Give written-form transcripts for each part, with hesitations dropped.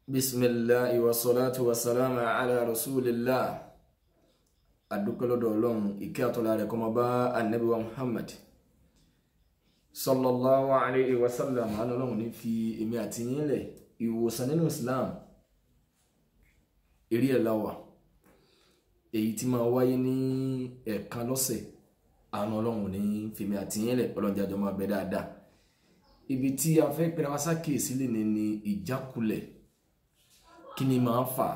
Bismillah wa salatu wa salam ala rasulillah. Adúpẹ́ lọ́dọ̀ Ọlọ́run, ìkẹ́ àtọ́lá rẹ̀ kó máa bá Ànábì wa Muhammad sallallahu alayhi wa sallam. Ọlọ́run ní fi èmi àti yín lẹ̀ ìwòsàn nínú Islam eré ẹ̀ láwà, èyí tí máa wáyé ní ẹ̀ẹ̀kan lọ́sẹ̀. Àánú Ọlọ́run ní fi èmi àti yín lẹ̀, Ọlọ́run jẹ́ a jọ máa bẹ dáadáa. Ibi tí a fẹ́ pẹ̀rẹ̀ wá sákèésí lè ní ìjákulẹ̀. Kí ni máa ń fà?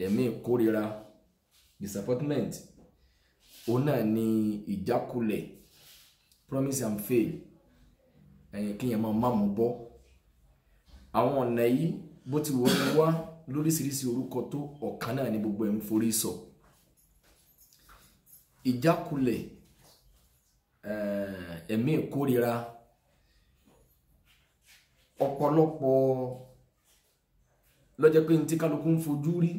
Ẹ̀mí ìkórira, disappointment. Òun náà ni ìjákulẹ̀, promise and fail. Kí yẹn máa mú bọ́. Àwọn ọ̀nà yìí bó ti wọ́n wá lóríṣiríṣi orúkọ tó, ọ̀kan náà ni gbogbo ẹ̀ ń forí sọ. Ìjákulẹ̀, ẹ̀mí ìkórira, ọ̀pọ̀lọpọ̀ lọ́jọ́ pé ní tí kálukú ń fojú rí.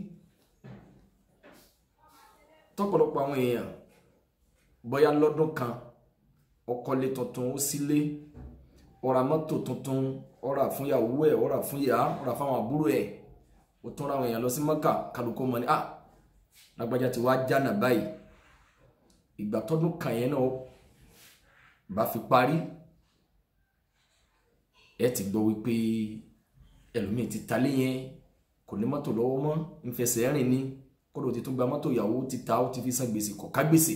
Tọ́pọ̀lọpọ̀ àwọn èèyàn bóyá lọ́dún kan ó kọ́lé tuntun, ó sílé, ó ra mọ́tò tuntun, ó rà fún ìyàwó ẹ̀, ó rà fún ìyá, ó rà fáwọn àbúrò ẹ̀, ó tún ra àwọn èèyàn lọ sí Mọ́kà. Kálukú mọ̀ ní lágbájá ti wá jánà báyìí. Ìgbà tọ́dún kan yẹn náà bá fi parí, ẹ ti gbọ́ wípé ẹlòmíì ti talé yẹn, kò ní mọ́tò lọ́wọ́ mọ́, ń fẹsẹ̀ rìn ní, kódà ti tún gba mọ́tò ìyàwó ti ta, ó ti fi san gbèsè kọ̀ ká gbèsè,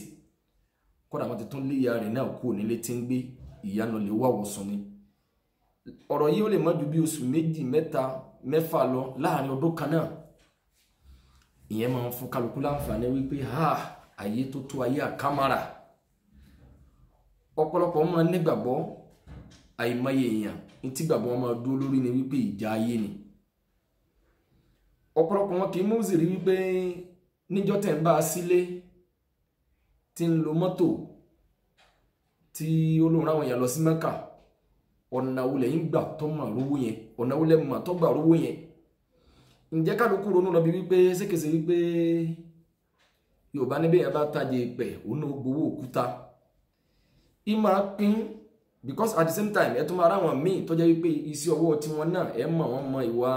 kódà wọ́n ti tún lé ìyá rẹ̀ náà kúrò nílé tí ń gbé, ìyá náà lè wá wọ̀sùn ni. Ọ̀rọ̀ yìí ó lè má ju bí oṣù méjì, mẹ́ta, mẹ́fà lọ láàrin ọdún kan náà. Ìyẹn máa ń fún kálukú láǹfààní wípé ayé tó tó ayé àkámàrà. Ọ̀pọ̀lọpọ̀ wọn máa ń nígbàgbọ́, àìmọye èèyàn ní tí gbàgbọ́ wọn máa dúró lórí ni wípé ìjà ayé ni. Ọ̀pọ̀lọpọ̀ wọn kì í mú zìrí wípé níjọ́ tẹ̀ ń bá a sílé tí ń lo mọ́tò tí olóhùn ráwọn èèyàn lọ sí Mẹ́kà, ọ̀nà wo lẹ́yìn gbà tó mà rówó yẹn, ọ̀nà wo lẹ́yìn mà tó gbà rówó yẹn. Ǹjẹ́ kálukú ronú lọ bí wípé sékèsè wípé Yorùbá níbẹ̀ yẹn bá tajà ìpẹ̀ òun náà gbowó òkúta. Ìmọ̀ pín, because at the same time ẹ tún máa ráwọn míì tó jẹ́ wípé iṣẹ́ ọwọ́ tiwọn náà ẹ mọ̀ wọ́n mọ ìwà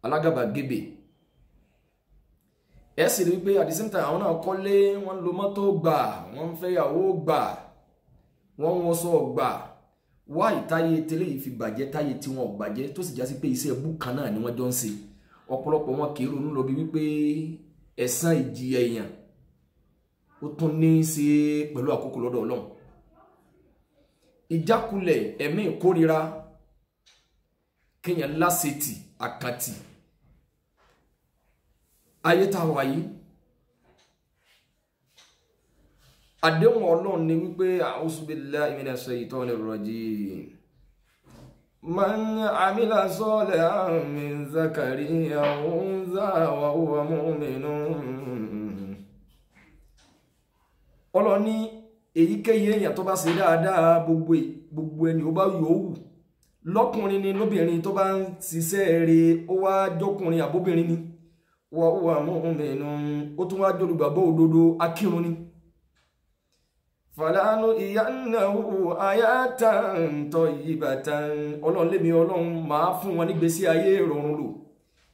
alágàbàgebè. Ẹ sì rí wípé at the same time àwọn náà kọ́lé, wọ́n lo mọ́tò gbà, wọ́n ń fẹ́ ìyàwó gbà, wọ́n ń wọṣọ gbà. Wá ìtayé tẹ́lẹ̀ yìí fi bàjẹ́, táyé tí wọn ò bàjẹ́, tó sì já sí pé iṣẹ́ ẹbú kan náà ni wọ́n jọ ń ṣe. Ọ̀pọ̀lọpọ̀ wọn kì í ronú lọ bí wípé ẹ̀san ìjìyà èèyàn ó tún ní í ṣe pẹ̀lú àkókò lọ́dọ̀ Ọlọ́run. Ìjákulẹ̀, ẹ̀mí ìkórira, kéèyàn lásìtì, àkàtì. Ayé tá a wà yìí, àdéhùn Ọlọ́run ni wípé a'udhu billahi minash shaitonir rajim. Man amila salihan min zakarin aw unsa wa huwa mu'minun. Ọlọ́run ní èyíkéyìí èèyàn tó bá ṣe dáadáa, gbogbo ẹni ó bá yòówù, lọ́kùnrin ni lóbìnrin tó bá ń ṣiṣẹ́ rẹ̀, ó wá jọkùnrin àbóbìnrin ni, wa huwa mu'minun, ó tún wá jólùgbàgbọ́ òdodo, akírun ni. Falanu iyannahu ayatan tayyibatan. Ọlọ́run lémi Ọlọ́run máa fún wọn nígbésí ayé ìrọ̀rùn lò,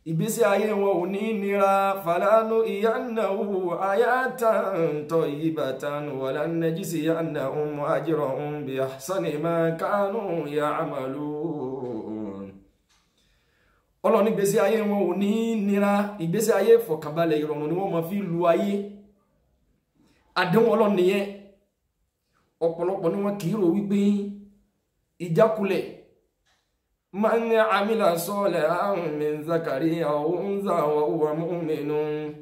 ìgbésí ayé wọn ò ní nira. Falanu iyannahu ayatan tayyibatan walan najziyannahum ajrahum bi ahsani ma kanu ya'malun. Ọlọ́run nígbésí ayé wọn ò ní nira, ìgbésí ayé ìfọ̀kànbalẹ̀ ìrọ̀rùn ni wọ́n máa fi lu ayé. Àdéhùn Ọlọ́run nìyẹn. Ọ̀pọ̀lọpọ̀ ni wọ́n kì í rò wípé ìjákulẹ̀, man amila salihan min zakarin aw unsa wa huwa mu'minun.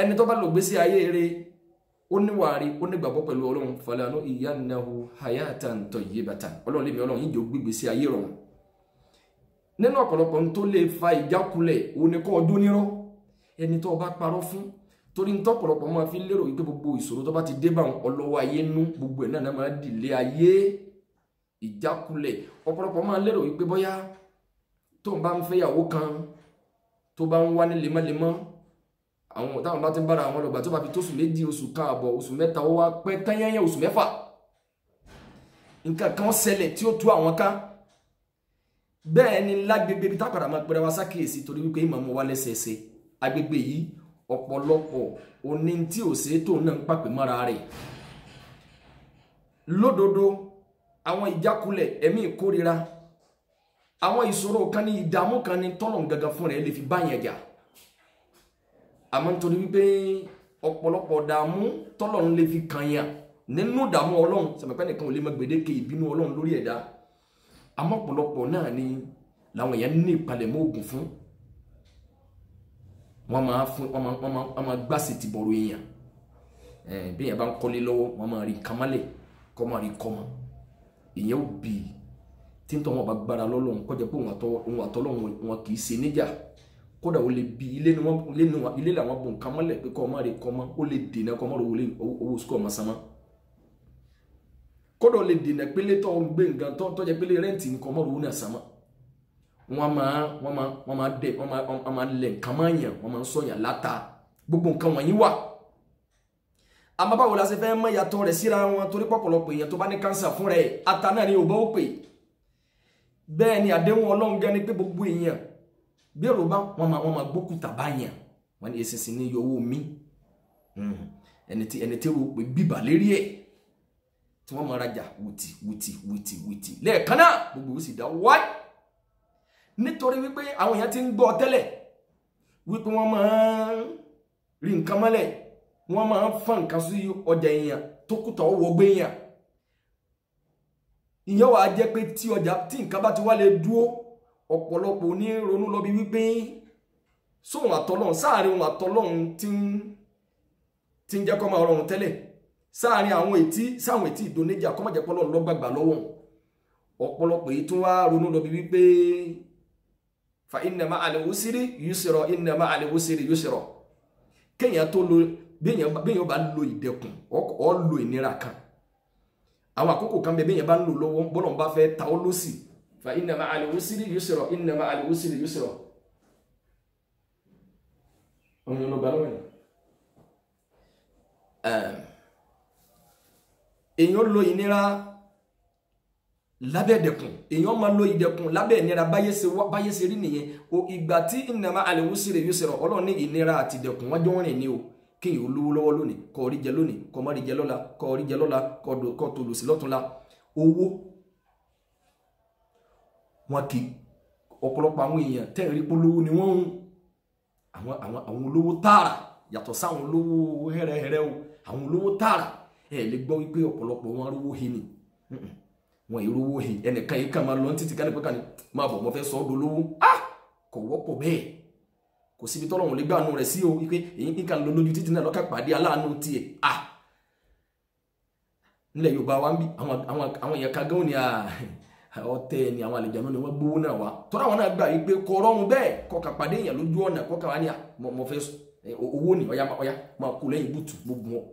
Ẹni tó bá lò gbésí ayé rẹ̀, ó níwàárí, ó nígbàgbọ́ pẹ̀lú Ọlọ́run. Falanu iyannahu hayatan tayyibatan. Ọlọ́run lémi Ọlọ́run yìí jẹ́ gbígbésí ayé rọrùn. Nínú ọ̀pọ̀lọpọ̀ tó lè fa ìjákulẹ̀, òun ni kọ́ ọdún nírọ́, ẹni tó bá parọ́ fún. Torí ń tọ́pọ̀lọpọ̀ máa fi lérò wípé gbogbo ìṣòro tó bá ti dé bá ọlọ́wọ́ ayé nú, gbogbo ẹ̀ náà máa dìlé ayé. Ìjákulẹ̀, ọ̀pọ̀lọpọ̀ máa lérò wípé bóyá tó ń bá ń fẹ́ ìyàwó kan, tó bá ń wá ní lemọ́lemọ́, àwọn táwọn bá ti ń bára àwọn lọ́gbà tó bá fi tó oṣù méjì, oṣù kan àbọ̀, oṣù mẹ́ta, ó wá pẹ́ tányányá oṣù mẹ́fà. Nǹkan kan ṣẹlẹ̀ tí ó tú àwọn ká. bẹ́ẹ̀ ni lágbègbè bí tápàdà máa pẹ́rẹ́ wá sákèésí torí wípé ìmọ̀ mọ́ wá lẹ́sẹẹsẹ agbègbè yìí ọ̀pọ̀lọpọ̀ oní tí ò sí tó náà ń pàpè mọ́ra rẹ̀ lódodo àwọn ìjákulẹ̀ ẹ̀mí ìkórira àwọn ìṣòro kan ní ìdààmú kan ní tọ́lọ̀ gangan fún rẹ̀ lè fi bá yẹn jà àmọ́ nítorí wípé ọ̀pọ̀lọpọ̀ dààmú tọ́lọ̀ lè fi kàn yàn nínú dààmú ọlọ́run sẹ̀mẹ̀pẹ́ nìkan ò lè mọ gbèdéke ìbínú ọlọ́run lórí ẹ̀dá àmọ́ ọ̀pọ̀lọpọ̀ náà ni làwọn èèyàn ní ìpalẹ̀mọ́ oògùn fún wọ́n máa gbàsè ti bọ̀rọ̀ èèyàn bí èèyàn bá ń kọ́lé lọ́wọ́ wọ́n máa rí nǹkan mọ́lẹ̀ kọ́ máa rí kọ́mọ èèyàn ò bì í tí ń tọ́ wọn bá gbára lọ́lọ́run kọjá pé òun àtọ́lọ́run wọn kì í ṣe níjà kódà ó lè bi ilé làwọn bò nǹkan mọ́lẹ̀ pé kọ́ máa rí kọ́mọ ó lè dènà kọ́ máa rí owó sukọ̀ ọmọ sánmọ́ kódà ó lè dènà pélé tó ń gbé nǹkan tó jẹ́ pélé rẹ́ǹtì nǹkan máa rí owó náà sánmọ́ wọ́n máa lẹ̀ nǹkan máa yàn wọ́n máa ń sọ̀yàn láta gbogbo nǹkan wọ̀nyí wà àmọ́ báwo la ṣe fẹ́ mọ̀ ìyàtọ̀ rẹ̀ síra wọn torí pọ̀pọ̀lọpọ̀ èèyàn tó bá ní kánsà fún rẹ̀ ata náà ni ò bá ó pè bẹ́ẹ̀ ni àdéhùn ọlọ́run gan ni pé gbogbo èèyàn bí èrò bá wọ́n máa gbókùtà bá yàn wọ́n ní eṣinṣin ní yọ owó mi ẹni tí ó pè bíbà lérí ẹ̀ tí wọ́n máa rajà wìtì lẹ́ẹ̀kan náà gbogbo ó sì dá wáyé nítorí wípé àwọn èèyàn ti ń gbọ́ tẹ́lẹ̀ wípé wọ́n máa rí nǹkan mọ́lẹ̀ wọ́n máa ń fa nǹkan sí ọjà èèyàn tó kúta ọwọ́ gbé èèyàn ìyẹn wàá jẹ́ pé tí nǹkan bá ti wá lè dúó ọ̀pọ̀lọpọ̀ ní ronú lọ bí wípé sóhun àtọ́lọ́hun sáàrin ohun àtọ́lọ́hun tí ń jẹ́ kó máa rọrùn tẹ́lẹ̀ sáàrin àwọn ètí ìdónéjà kó má jẹ́ pọ́lọ́hun lọ́gbàgbà lọ́wọ́ ọ̀pọ̀lọpọ̀ èyí tún wá ronú lọ bí wípé fa inna ma'al usri yusra inna ma'al usri yusra kéèyàn tó lo béèyàn bá lo ìdẹ̀kùn ó lo ìnira kan àwọn àkókò kan béèyàn bá ń lò lọ́wọ́ bọ́lọ̀ bá fẹ́ ta ó lọ́sì fa inna ma'al usri yusra inna ma'al usri yusra ọ̀nà ló bá lọ́wọ́ èèyàn lo ìnira lábẹ́ ìdẹ̀kùn èèyàn máa lo ìdẹ̀kùn lábẹ́ ìnira báyé ṣe rí nìyẹn o ìgbà tí inna ma'al usri yusra ọlọ́run ní ìnira àti ìdẹ̀kùn wọ́n jọ rìn ní o kéèyàn olówó lọ́wọ́ lónìí kó rí jẹ lónìí kó má rí jẹ lọ́la kó rí jẹ lọ́la kó tó lò sí lọ́túnla owó wọn kì ọ̀pọ̀lọpọ̀ àwọn èèyàn tẹ́ẹ̀rí polówó ni wọ́n ń àwọn olówó tààrà yàtọ̀ sáwọn olówó hẹ́rẹ́hẹ́rẹ́ o àwọn olówó tààrà lè gbọ́ wípé ọ̀pọ̀lọpọ̀ wọn rówó he ni wọn ìrówó he ẹnìkan yìí kàn máa lọ títí kálí pé kàn ní máa bọ̀ mọ́ fẹ́ sọ ọ́ dolówó kò wọ́pọ̀ bẹ́ẹ̀ kò síbi tọ́lọ́run lè gbà nù rẹ̀ sí o wípé èyí nǹkan lọ lójú títí náà lọ́kà pàdé aláàánú tiẹ̀ nílẹ̀ Yorùbá wa ń bí àwọn èèyàn kan gan ni ọ̀tẹ̀ ni àwọn àlejò ni wọ́n gbówó náà wá tọ́lá àwọn náà gbà wípé kò rọrùn bẹ́ẹ̀ kọ́ka pàdé èèyàn lójú ọ̀nà kọ́ka wá ní mo fẹ́ owó ni ọ̀yá máa kú lẹ́yìn bùtù gbogbo wọn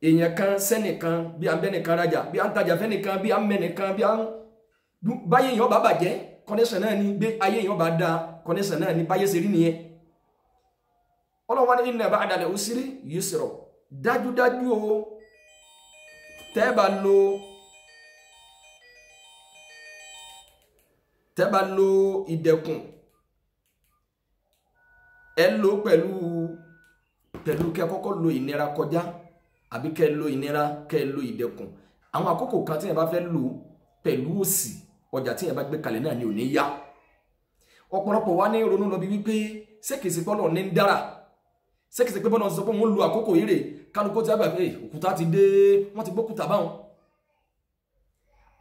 èèyàn kan sẹ́nìkan bí a ń bẹ́nìkan rajà bí a ń tajà fẹ́nìkan bí a ń mẹ́nìkan bí a ń báyé èèyàn bá bàjẹ́ kọ́nẹ́sàn náà ni gbé ayé èèyàn bá dáa kọ́nẹ́sàn náà ni báyé ṣe rí nìyẹn ọlọ́wọ́n ní inna ba'dal usri yusra dájúdájú o tẹ́ẹ̀bà lo ìdẹ̀kùn ẹ lò pẹ̀lú kẹ́ kọ́kọ́ lo ìnira kọjá àbí kẹ́ lo ìnira kẹ́ lo ìdẹ̀kùn àwọn àkókò kan tí ẹ bá fẹ́ lò pẹ̀lú òsì ọjà tí ẹ bá gbé kalẹ̀ náà ni ò ní yá ọ̀pọ̀lọpọ̀ wá ní ronú lọ bí wípé sékèsí pọ́lọ̀ ní ń dára sékèsí pé bọ́lọ̀ sọ pé wọ́n lo àkókò ire kálukó tí a gbà pé òkúta ti dé wọ́n ti gbókúta báwọn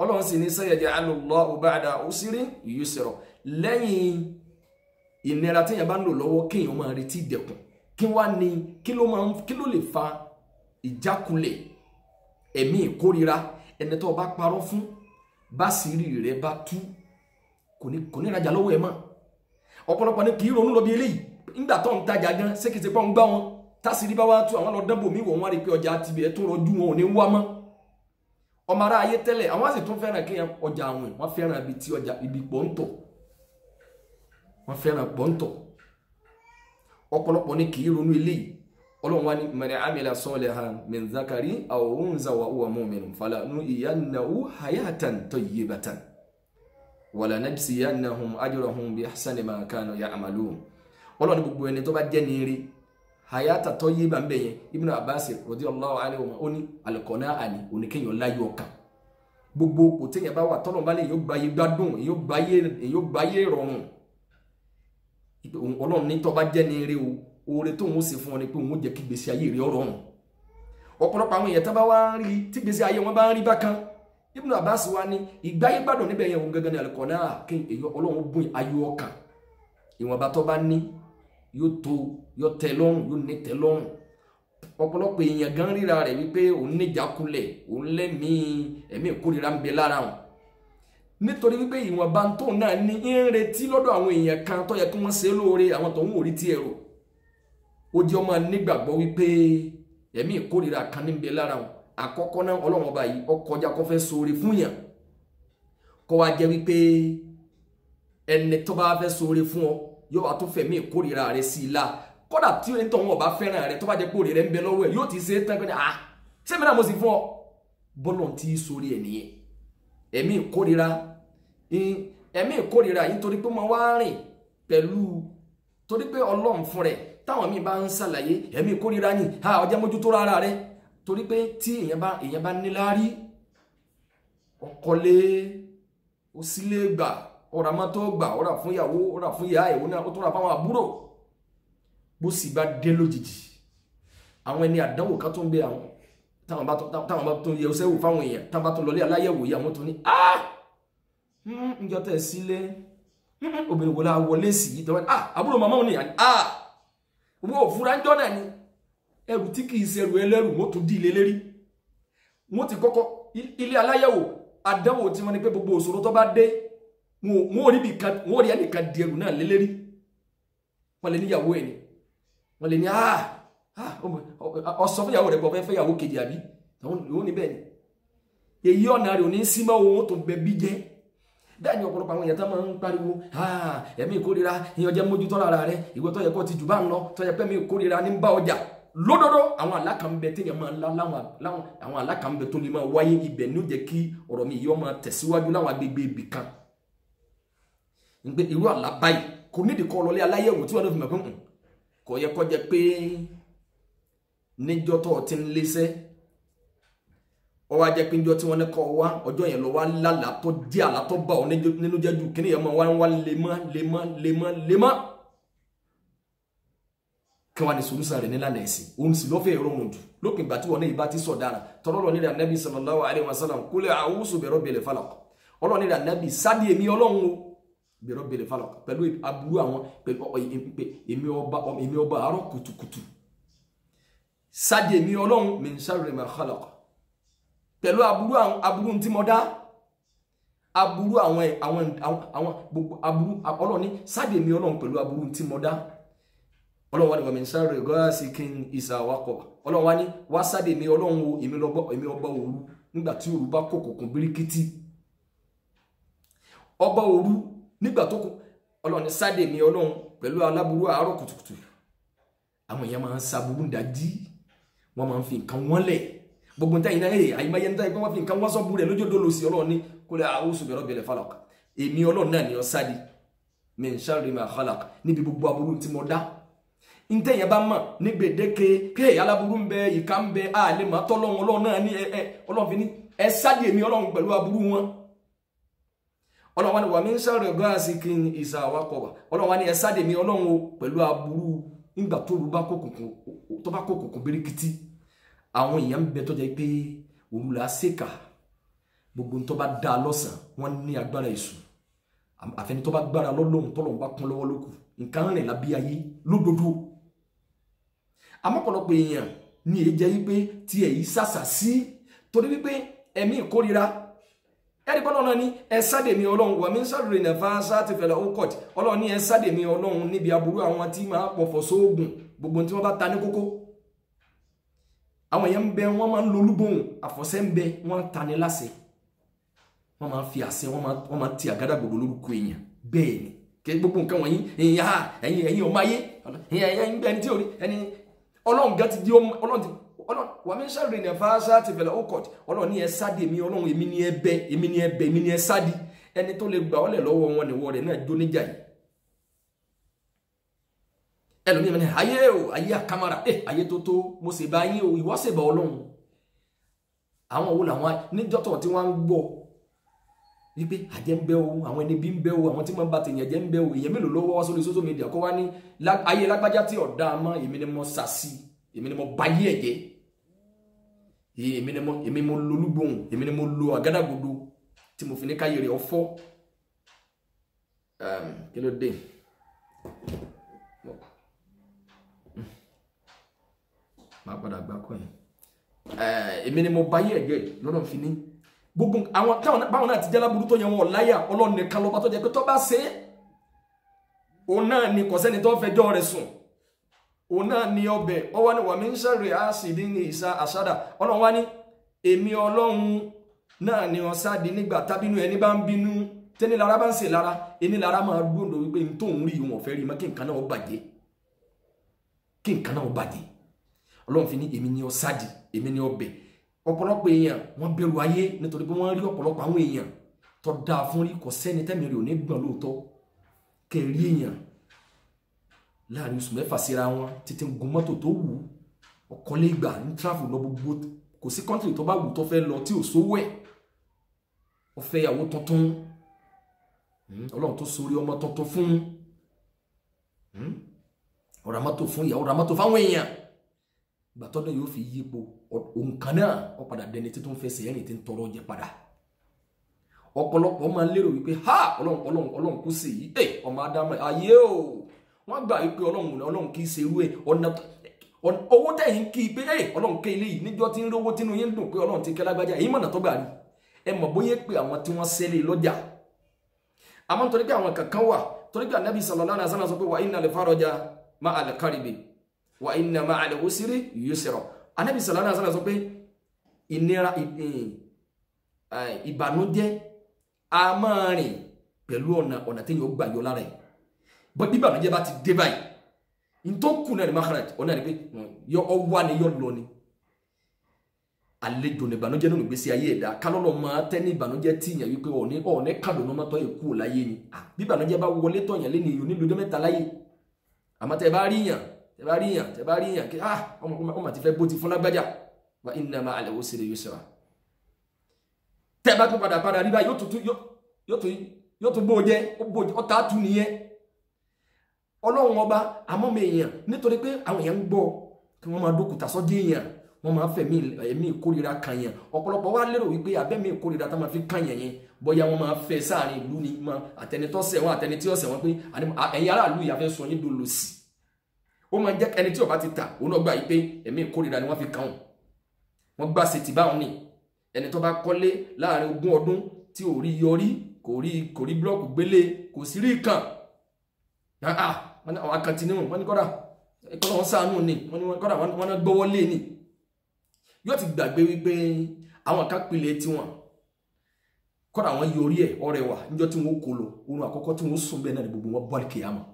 ọlọ́run sì ní sayaj'alu Allahu ba'da usrin yusra lẹ́yìn ìnira tí èèyàn bá ń lò lọ́wọ́ kéèyàn máa retí ìdẹ̀kùn kí ló lè fa ìjákulẹ̀ ẹ̀mí ìkórira ẹni tó bá parọ́ fún bá sírí rẹ̀ bá tú kò ní rajà lọ́wọ́ ẹ̀ mọ́ ọ̀pọ̀lọpọ̀ ní kì í ronú lọ bí eléyìí nígbà tó ń tajà gan sékèsè pọ́ ń gbá wọn tásìrí bá wá tú àwọn lọ dánbò mí wò wọ́n rí pé ọjà ti bẹ̀ẹ́ tó rọjú wọn ò ní wá mọ́ ọmọ ara ayé tẹ́lẹ̀ àwọn sì tún fẹ́ràn kéèyàn ọjà àwìn wọ́n fẹ́ràn ibi tí ọjà ibi pọ́ńtọ̀ wọ́n fẹ́ràn pọ́ńtọ̀ ọ̀pọ̀lọpọ̀ ní kì í ronú eléyìí ọlọ́run wá ní man amila salihan min zakari aw unza wa huwa mu'minun falanuhyiyannahu hayatan tayyibatan wala najziyannahum ajrahum bi ahsani ma kanu ya'malun Ọlọ́run ní gbogbo ẹni tó bá jẹ́ ni ire hayata tayyiba ń bẹ yẹn Ibn Abbas radiyallahu anhu ó ní al-qana'a ni oníkéèyàn láyọ̀ ọkàn gbogbo kò téèyàn bá wà tọ́lọ́run bá lè yóò gbáyé gbádùn yóò gbáyé rọrùn Ọlọ́run ní tó bá jẹ́ ni ire o oore tó ń ṣe fún ọ ni pé òun jẹ́ kí gbèsè ayé rẹ̀ rọrùn ọ̀pọ̀lọpọ̀ àwọn èèyàn tá bá wá ń rí tí gbèsè ayé wọn bá ń rí bákan Ibn Abbas wá ní ìgbáyé gbádùn níbẹ̀ yẹn òun gangan ní al-qana'a kí èèyàn Ọlọ́run bùn ayọ̀ ọkàn ìwọ̀nba tó bá ní yóò tó yóò tẹ́ lọ́rùn yóò ní tẹ́ lọ́rùn ọ̀pọ̀lọpọ̀ èèyàn gan ríra rẹ̀ wípé òun níjàkulẹ̀ òun lẹ́mìí ẹ̀mí ìkórira ń bẹ lára wọn nítorí wípé ìwọ̀nba tó náà ní ń retí lọ́dọ̀ àwọn èèyàn kan tó yẹ kí wọ́n ṣe lóore àwọn tó ń wò rí tí ẹ̀rọ ó jẹ́ ọmọ nígbàgbọ́ wípé ẹ̀mí ìkórira kan ní ń bẹ lára wọn àkọ́kọ́ náà Ọlọ́run ọba yìí ó kọjá kó fẹ́ ṣoore fún yàn kó wá jẹ́ wípé ẹni tó bá fẹ́ ṣoore fún ọ yóò wá tó fẹ̀mí ìkórira rẹ̀ sí i la kódà tí ẹni tó wọn bá fẹ́ràn rẹ̀ tó bá jẹ́ pé òrè rẹ̀ ń bẹ lọ́wọ́ ẹ̀ yóò ti ṣe é tán pé sẹ́mi náà mo sì fún ọ bọ́lọ̀ tí í sórí ẹ̀ nìyẹn ẹ̀mí ìkórira yìí torí pé mo wá rìn pẹ̀lú torí pé Ọlọ́run fún rẹ̀ táwọn míì bá ń ṣàlàyé ẹ̀mí ìkórira yìí ọjà mójútó rárá rẹ̀ torí pé tí èèyàn bá níláárí ọkọlé òsílé gbà ọ̀rà mọ́tò gbà ọ̀rà fún ìyàwó ọ̀rà fún ìyá ìwọ náà ó tún ra fáwọn àbúrò bó sì bá dé lójijì àwọn ẹni àdánwò kan tó ń bẹ àwọn táwọn bá tó ń yẹ ọsẹ wò fáwọn èèyàn táwọn bá tó lọlé aláyẹ̀wò yìí àwọn tó ní ǹjọ́ tẹ̀ sílé obìnrin wọlé wọlé sí i tọ́wọ́ àbúrò màmá òní owó òfúra ń jọ́ náà ni ẹrù tí kì í ṣe ẹrù ẹlẹ́rù wọ́n tún dí ilé lérí wọ́n ti kọ́kọ́ ilé aláyẹ̀wò àdánwò tí wọ́n ní pé gbogbo òṣòro tó bá dé wọ́n rí ẹnìkan di ẹrù náà lélérí wọ́n lè níyàwó ẹ̀ ni wọ́n lè ní ọsọ fún ìyàwó rẹ̀ bọ̀ fẹ́ ìyàwó kejì àbí òun ní bẹ́ẹ̀ ni èyí ọ̀nà rẹ̀ ò ní símọ́ owó tó bẹ bí jẹ́ bẹ́ẹ̀ ni ọ̀pọ̀lọpọ̀ àwọn èèyàn tó máa ń pariwo ẹ̀mí ìkórira ìyẹn jẹ́ mójútó ara rẹ̀ ìwé tó yẹ kó ti jù bá ń lọ tó yẹ pé ẹ̀mí ìkórira ní bá ọjà lódodo àwọn alákànbẹ téèyàn máa ń lá láwọn àwọn alákànbẹ tó lè máa wáyé ibẹ̀ ní ó jẹ́ kí ọ̀rọ̀ mi yọ máa tẹ̀síwájú láwọn agbègbè ibì kan irú àlá báyìí kò nídìí kọ́ lọlé aláyẹ̀wò tí wọ́n fi mọ̀ pé kò yẹ kó jẹ́ pé níjọ́ tó ti ń léṣẹ́ ó wá jẹ́ pé níjọ́ tí wọ́n ní kọ́ wá ọjọ́ yẹn lọ wá lálà tó jẹ́ àlá tó bá ọ nínú jẹ́jú kí ni yẹn máa wá lemọ́ kí wọ́n ní solúsàn rẹ̀ nílànà ẹ̀sìn òun sì lọ́fẹ̀ẹ́ ìrọ̀rùn jù lópin ìgbà tí wọ́n ní ìbá ti sọ̀ dára tọ́lọ́ lọ nílẹ̀ Ànábì sallallahu alaihi wasallam qul a'udhu bi rabbil falaq Ọlọ́run nílẹ̀ Ànábì sáde èmi Ọlọ́run o bi rabbil falaq pẹ̀lú aburú àwọn èmi ọba àárọ̀ kùtùkùtù sáde èmi Ọlọ́run min sharri ma khalaq pẹ̀lú aburú tí mo dá aburú àwọn gbogbo aburú Ọlọ́run ní sáde èmi Ọlọ́run pẹ̀lú aburú tí mo dá Ọlọ́run wá ní wa min sharri ghasikin idha waqab Ọlọ́run wá ní wá sáde mi Ọlọ́run o èmi ọba òru nígbà tí òru bá kòkòkùn birikiti ọba òru nígbà tó kù Ọlọ́run ní sáde mi Ọlọ́run pẹ̀lú aláburú àárọ̀ kùtùkùtù àwọn èèyàn máa ń saburú dájí wọ́n máa ń fi nǹkan wọ́n lẹ̀ gbogbo nta iná àyímáyé nta ìpín wọ́n fi nǹkan wọ́n sọ́bù rẹ̀ lójódó lọ sí Ọlọ́run ní qul a'udhu bi rabbil falaq èmi Ọlọ́run náà ni ó sáde min sharri ma khalaq níbi gbogbo aburú tí mo dá ntẹ yẹn bá mọ̀ ní gbèdéke pé aláburú ń bẹ ìka ń bẹ àlè má tọ́lọ́run Ọlọ́run náà ní Ọlọ́run fi ní ẹ sáde èmi Ọlọ́run pẹ̀lú aburú wọn Ọlọ́run wá ní wa min sharri ghasikin idha waqab Ọlọ́run wá ní ẹ sáde èmi Ọlọ́run o pẹ̀lú aburú nígbà tó bá kòkòkò birikiti àwọn èèyàn ń bẹ tó jẹ́ pé òru là ṣèkà gbogbo tó bá dá lọ́sàn wọ́n ní agbára èṣù àfẹni tó bá gbára lọ́lọ́run tọ́lọ́run bá kún lọ́wọ́ lókù nǹkan rìn lábí ayé lódodo àmọ́pọ̀lọpọ̀ èèyàn ní èyí jẹ́ wípé tí èyí sàṣà sí torí wípé ẹ̀mí ìkórira ẹ̀rí bọ́lá náà ní ẹ sáde mi Ọlọ́run wà mí ń sáré nafasati fil uqad Ọlọ́run ní ẹ sáde mi Ọlọ́run níbi aburú àwọn tí máa pọ̀fọ̀ sóògùn gbogbo tí wọ́n bá ta ní kókó àwọn èèyàn ń bẹ wọ́n máa ń lo olúbòhùn àfọ̀ṣẹ́ ń bẹ wọ́n ta ní láṣẹ wọ́n máa fi àṣẹ wọ́n máa ti àgádágodo lórúkọ èèyàn bẹ́ẹ̀ ni kí gbogbo nǹkan wọ̀nyí ẹ̀yin ọmọ ayé ẹ̀yin bẹ́ẹ̀ ni tí orí ẹni Ọlọ́run gẹ́ ti di Ọlọ́run wà mí sáré nafasati fil uqad Ọlọ́run ní ẹ sáde mi Ọlọ́run èmi ni ẹ bẹ èmi ni ẹ sáde ẹni tó lè gbà ọ́ lẹ̀ lọ́wọ́ wọn ni wọ́n rẹ̀ náà jó níjà yìí ẹlòmíràn ní ayé o ayé àkàmàrà ayé tó tó mo sì bá yín o ìwọ sì bá Ọlọ́run àwọn wo làwọn níjọ́tọ̀ tí wọ́n ń gbọ́ wípé àjẹ́ ń bẹ o àwọn ẹni bí ń bẹ o àwọn tí wọ́n bá ti yàn jẹ́ ń bẹ o èèyàn mélòó lọ́wọ́ wá sórí social media kó wá ní ayé lágbájá tí ọ̀dà mọ́ èmi ni mo sàsí èmi ni mo báyé ẹ̀jẹ̀ èmi mo lo olúgbòhùn èmi ni mo lo àgádágodo tí mo fi ní káyé rẹ̀ ọ̀fọ́ kí ló dé máa padà gbá kọ́ yẹn èmi ni mo báyé ẹ̀jẹ̀ lọ́dọ̀ fi ní gbogbo àwọn táwọn báwọn náà ti jẹ́ láburú tó yẹn wọn láyà Ọlọ́run nìkan lọ́ba tó jẹ́ pé tó bá ṣe òun náà ni kò sẹ́ni tó fẹjọ́ rẹ̀ sùn òun náà ni ọbẹ̀ ọwọ́ ni wà mí ń ṣẹ̀rẹ̀ àṣìdí ní ìṣá àṣádà Ọlọ́run wá ní èmi Ọlọ́run náà ni ọ̀sáàdì nígbà tábínú ẹni bá ń bínú tẹ́ni lára bá ń ṣe lára ẹni lára máa dúró wípé n tó ń rí wọn fẹ́ rí mọ́ kí nǹkan náà bàjẹ́ Ọlọ́run fi ní èmi ni ọ̀sáàdì èmi ni ọbẹ̀ ọ̀pọ̀lọpọ̀ èèyàn wọ́n bẹ̀rù ayé nítorí pé wọ́n rí ọ̀pọ̀lọpọ̀ àwọn èèyàn tó dáa fún rí kò sẹ́ni tẹ́mi rí ò ní gbọ̀n lóòótọ́ kẹrí èèyàn láàrin oṣù mẹ́fà síra wọn títí gun mọ́tò tó wù ọkọ̀ lè gbà ní tráfù lọ gbogbo kò sí kọ́ńtìrì tó bá wù tó fẹ́ lọ tí ò sówó ẹ̀ ó fẹ́ ìyàwó tuntun Ọlọ́run tó sórí ọmọ tuntun fún ọ̀rọ̀ mọ́tò fún ìyàwó ra mọ́tò fáwọn èèyàn gbàtọ́dọ̀ yóò fi yípo òǹkan náà ó padà dẹni tí tó ń fẹsẹ̀ ẹ̀rìn tí ń tọrọ jẹ padà ọ̀pọ̀lọpọ̀ máa lérò wípé ha Ọlọ́run kò sí yìí ọmọ Ádámù ayé o wọ́n gbà wípé Ọlọ́run kì í ṣe irú ẹ̀ owó tẹ̀yìn kì í pé Ọlọ́run kẹ́ ilé yìí níjọ́ tí ń rówó tínú yín dùn pé Ọlọ́run ti kẹ́ lágbájá èyí mọ̀nà tó gbà rí ẹ mọ̀ bóyá pé àwọn tí wọ́n sẹ́lẹ̀ lọ́jà àmọ́ nítorí pé àwọn kankan wà torí pé Ànábì sallallahu alaihi wasallam sọ pé wa innal faraja ma'al karbi wa inna ma'al usri yusra Ànábì sallallahu alaihi wasallam sọ pé ìnira ìbànújẹ́ a máa rìn pẹ̀lú ọ̀nà tí yóò gbà yọ lára ẹ̀ bọ́ bí ìbànújẹ́ bá ti dé báyìí in tó kù náà ni makharaj ọ̀nà ni pé yọ ọwá ni yọ lọ ni àlejò ní ìbànújẹ́ nínú ìgbésí ayé ẹ̀dá kálọ́lọ́ máa tẹ́ ní ìbànújẹ́ tí ìyàn wípé ọ̀ọ́nì kàdùnú mọ́tọ́ èkú láyé ni bí ìbànújẹ́ bá wọlé tọ̀yàn lé ní ìyó nílùú ọjọ́ mẹ́ta láyé àmọ́ tẹ́ bá rí yàn kí ọmọ ti fẹ́ bó ti fún lágbájá wa inna ma'al usri yusra tẹ́ bá tún padà rí bá yóò tún bó jẹ́ ọ̀tá tún nìyẹn Ọlọ́run ọba àmọ́ mi èèyàn nítorí pé àwọn èèyàn ń gbọ́ kí wọ́n máa dókùtà sọ́dí èèyàn wọ́n máa fẹ̀mí ẹ̀mí ìkórira kan yẹn ọ̀pọ̀lọpọ̀ wá lérò wípé abẹ́mí ìkórira tá máa fi kan yẹn bóyá wọ́n máa fẹ́ sáàrin ìlú ni mọ àtẹnitọ́sẹ̀ wọn àtẹnití ọ̀sẹ̀ wọn pé ẹ̀yin aráàlú ìyá fẹ́ sọ yín dolo sí ó máa jẹ́ ẹni tí ó bá ti tà òun náà gbà yí pé ẹ̀mí ìkórira ni wọ́n fi kàn wọ́n gbà ṣe ti báwọn ni ẹni tó bá kọ́lé láàrin 20 ọdún tí ò rí yọrí kò rí blọọkù gbélé kò sí rí kan àwọn akàntì ni wọ́n ní kọ́dà ẹ̀kọ́ wọn sáànù ni wọ́n ní kọ́dà wọ́n náà gbọ́wọ́ lé ni yóò ti gbàgbé wípé àwọn kan pilẹ̀ tí wọn kọ́dà wọn yọrí ẹ̀ ọ̀rẹ́ wà níjọ́ tí wọ́n kó lọ oorun àkọ́kọ́ tí wọ́n sùn bẹ́ẹ̀ náà ni gbogbo wọn bọ́ọ̀lì kìyàmọ̀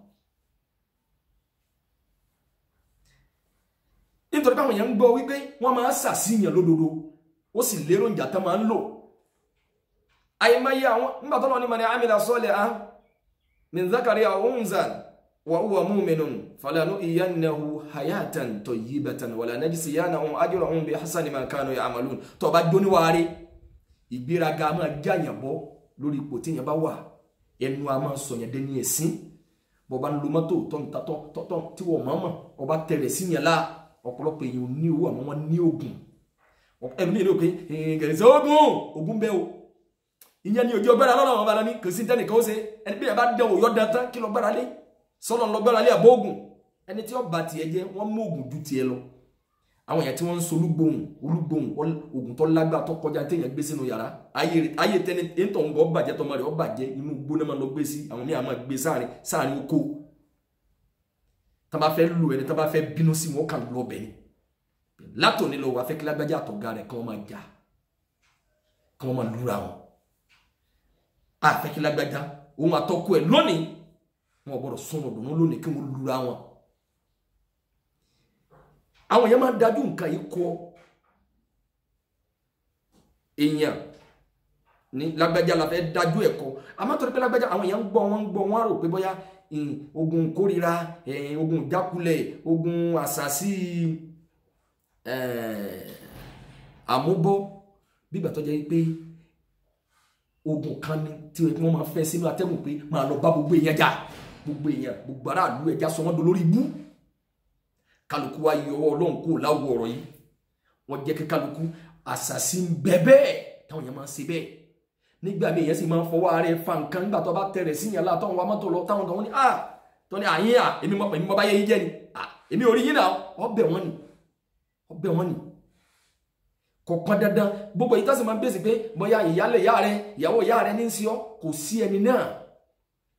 nítorí báwọn èèyàn ń gbọ́ wípé wọ́n máa ṣàṣìyàn lódodo ó sì lérò ìjà tán máa ń lò àyèmáyé àwọn nígbà tó lọ ní man amila salihan min zakari aw unza wa huwa mu'minun falanuhyiyannahu hayatan tayyibatan wala najziyanahum ajrahum bi hasani ma kanu ya'malun tó bá jóní wáre ìgbéraga máa jáyàn bọ́ lórí ipò tí yẹn bá wà ẹnu a máa sọ̀yàn dé ní ẹ̀sìn bó bá ń lo mọ́tò tọ́ tí wọ́n mọ̀ọ́mọ̀ ọba tẹ̀rẹ̀ sí yẹn lá ọ̀pọ̀lọpọ̀ èèyàn ní owó àmọ́ wọn ní oògùn ẹnu ní ìlú pé gẹ̀ẹ́sẹ̀ oògùn bẹ́ẹ̀ o ìyẹn ni ojú ọgbẹ́ra lọ́nà ọba ní kò sí tẹ́nìkan ó ṣe ẹni bí ẹ bá dẹ̀ òyọ́ dantan kí lọ gbára lé sọ́nà lọ gbára lé àbọ̀ oògùn ẹni tí ó bá tiẹ̀ jẹ́ wọ́n mú oògùn ju tiẹ̀ lọ àwọn èèyàn tí wọ́n ń so olúgbòhùn oògùn tó lágbá tó kọjá téèyàn gbé sínú yàrá ayé tẹni ètò ń gọ́ bàjẹ́ tọmọ rẹ̀ ó bàjẹ́ inú gbóná máa lọ gbé sí àwọn míì àmọ́ gbé sáàrin oko tá bá fẹ́ lù ẹni tá bá fẹ́ bínú sí wọn kàn lọ bẹ̀ ni látòní lọ wà fẹ́ kí lágbájá àtọ̀gá rẹ̀ kí wọ́n máa jà kí wọ́n máa lúra wọn àfẹ́ kí lágbájá òun àtọ́kù ẹ̀ lónìí wọn ò gbọ́dọ̀ sọ̀rọ̀ dùnú lónìí kí wọ́n lúra wọn àwọn èèyàn máa dájú nǹkan yìí kọ èèyàn ní lágbájá la fẹ́ dájú ẹ̀kọ́ àmọ́ torí pé lágbájá àwọn èèyàn ń gbọ́ wọ́n rò pé bóyá ogun kórìíra ogun ìjákulẹ̀ ogun àṣàsí àmúbọ́ bígbà tó jẹ́ pé ogun kan ní tí wọ́n máa fẹ́ sínú atẹ́gùn pé máa lọ bá gbogbo èèyàn jà gbogbo èèyàn gbogbo aráàlú ẹja sọ wọ́n dolórí ibú kálukú wa yọ ọlọ́run kó láwọ ọ̀rọ̀ yìí wọ́n jẹ́ kí kálukú àṣàsí ń bẹ bẹ́ẹ̀ táwọn èèyàn máa ń ṣe bẹ́ẹ̀ nígbà míì èèyàn sì máa ń fọwọ́ ara ẹ̀ fa nǹkan nígbà tó bá tẹ̀rẹ̀ sí yàn látọ̀ wa mọ́tò lọ táwọn tó ní tó ní àyín èmi mọ́ bá yẹ yín jẹ́ ni èmi ò rí yín náà ọbẹ̀ wọn ni kọ̀ọ̀kan dandan gbogbo yìí tásì máa ń bèsì pé bóyá ìyálẹ̀ ìyá rẹ ìyàwó ìyá rẹ ní í sí ọ kò sí ẹni náà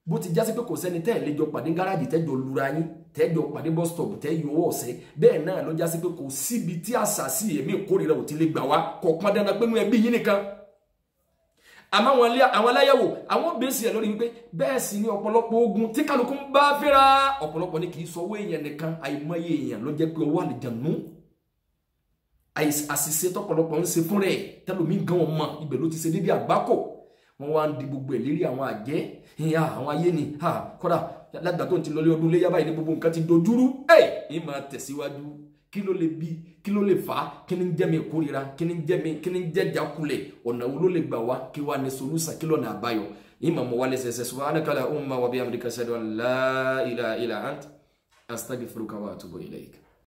bó ti jásí pé kò sẹ́ni tẹ́ ẹ̀ lè jọ pàdé gáràjì tẹ́jọ lura yín tẹ́jọ pàdé bus stop tẹ́yọ ọwọ́ ọ̀sẹ̀ bẹ́ẹ̀ náà ló jásí pé kò síbi tí àṣàsí èmi ìkórìíra ò ti lè gbà wá kọ̀ọ̀kan dandan pé inú ẹbí yín nìkan àmọ́ àwọn aláyẹ̀wò àwọn bèsì ẹ̀ lórí wípé bẹ́ẹ̀ sì ni ọ̀pọ̀lọpọ̀ ogun tí kálukú ń bá fẹ́ra ọ̀pọ̀lọpọ̀ ni kì í sọ owó èèyàn nìkan àìmọye èèyàn ló jẹ́ pé ọwọ́ àlìjànú àṣìṣe tọ́pọ̀lọpọ̀ ń ṣe fún rẹ̀ tẹ́lómi gan ọmọ ibẹ̀ ló ti ṣe dédé àgbákò wọ́n wá ń di gbogbo ẹ̀ lérí àwọn àjẹ́ àwọn ayé ni kódà lágbà tó ń ti lọlé ọdún léyà báyìí ní gbogbo nǹkan ti dojúrú ẹ̀ máa tẹ̀síwájú kí ló lè bí kí ló lè fà á kí ni ń jẹ́ mi ìkórira kí ni ń jẹ́ jákulẹ̀ ọ̀nà wo ló lè gbà wá kí wá ní solúsà kí lọ́nà àbáyọ ìmọ̀ mọ̀ wálé sẹ̀sẹ̀ subhanaka allahumma wa bihamdika ashhadu an la ilaha illa ant astaghfiruka wa atubu ilayk.